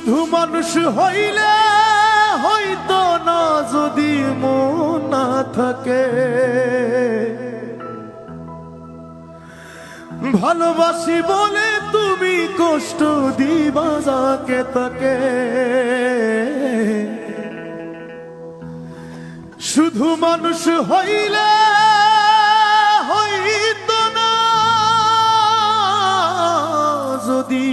শুধু মানুষ হইলে হইতো না যদি মন না থাকে। ভালোবাসি বলে তুমি কষ্ট দিবা যাকে তাকে। শুধু মানুষ হইলে হইতো না যদি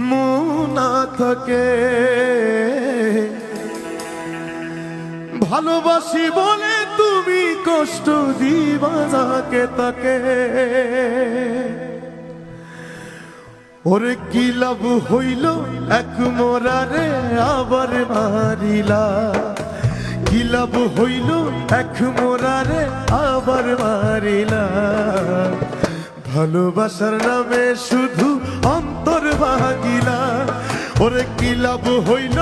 মন না থাকে। ভালোবাসি বলে তুমি কষ্ট দিবা যাকে তাকে। ওরে কি লাভ হইল এক মোরারে আবার মারিলা। কি লাভ হইল এক মোরারে আবার মারিলা। ভালোবাসার নামে শুধু অন্তর ভাঙিলা। ওরে কি লাভ হইল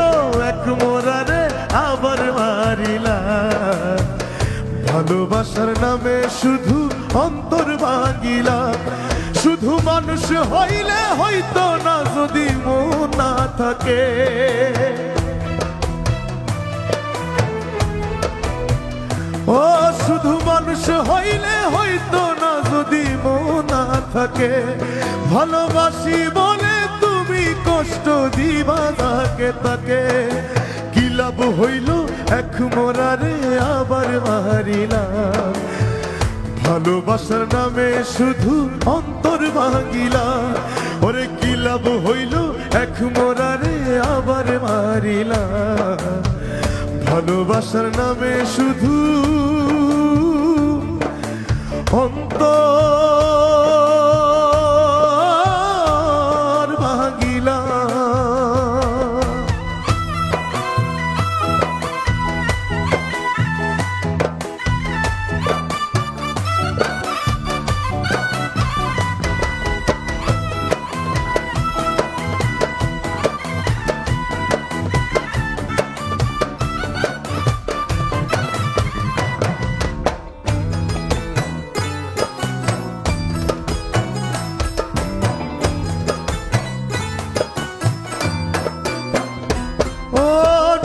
এক মোরারে আবার মারিলা। ভালোবাসার নামে শুধু অন্তর ভাঙিলা। শুধু মানুষ হইলে হইতো না যদি মন না থাকে। ও শুধু মানুষ হইলে হইতো না যদি মন না থাকে। ভালোবাসি বলে তুমি কষ্ট দিবা যাকে তাকে। কি লাভ হইল এক মোরারে আবার মারিলা। ভালোবাসার নামে শুধু অন্তর ভাঙিলা। ওরে কি লাভ হইল এক মোরারে আবার মারিলা। ভালোবাসার নামে শুধু অন্তর ভাঙিলা।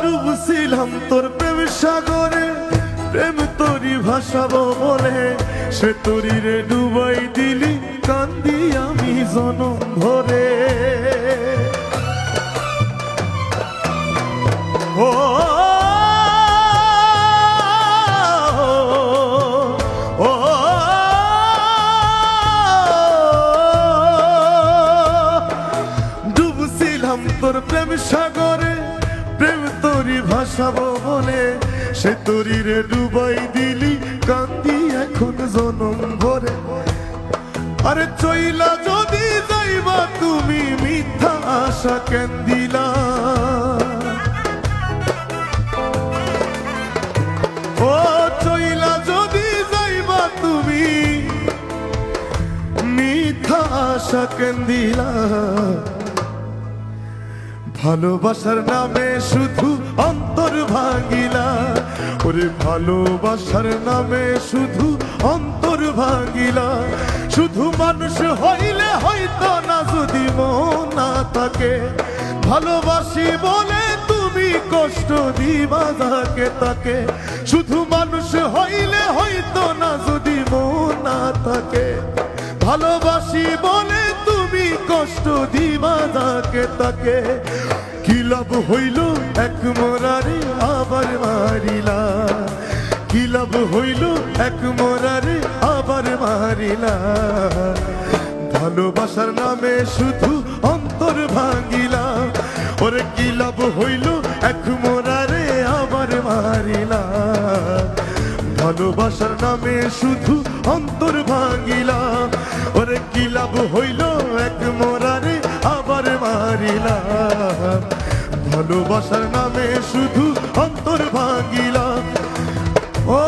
ডুবছিলাম তোর প্রেম সাগরে, প্রেম তোরি ভাসাবো বলে সে তোরি রে ডুবাই দিলি কান্দি আমি জনম ভরে। ও ও ডুবছিলাম তোর প্রেম সাগরে, প্রেম তোরি ভাসাবো বলে সে তোরি রে ডুবাই দিলি কান্দি এখন জনম ভরে। আরে চইলা যদি যাইবা তুমি মিথ্যা আশা কেন দিলা। ও চইলা যদি যাইবা তুমি মিথ্যা আশা কেন দিলা। ভালোবাসার নামে শুধু অন্তর ভাঙিলা। ওরে ভালোবাসার নামে শুধু অন্তর ভাঙিলা। শুধু মানুষ হইলে হইতো না যদি মন না থাকে। ভালোবাসি বলে তুমি কষ্ট দিবা যাকে তাকে। শুধু মানুষ হইলে হইতো না যদি মন না থাকে। ভালোবাসি বলে তুমি কষ্ট দিবা যাকে তাকে। কি লাভ হইল এক মোরারে আবার মারিলা। কি লাভ হইল এক মোরারে আবার মারিলা। ভালোবাসার নামে শুধু অন্তর ভাঙিলা। ওরে কি লাভ হইল এক মোরারে আবার মারিলা। ভালোবাসার নামে শুধু অন্তর ভাঙিলা। ওরে কি লাভ হইল এক মোরারে আবার মারিলা। ভালোবাসার নামে শুধু অন্তর ভাঙিলা। ও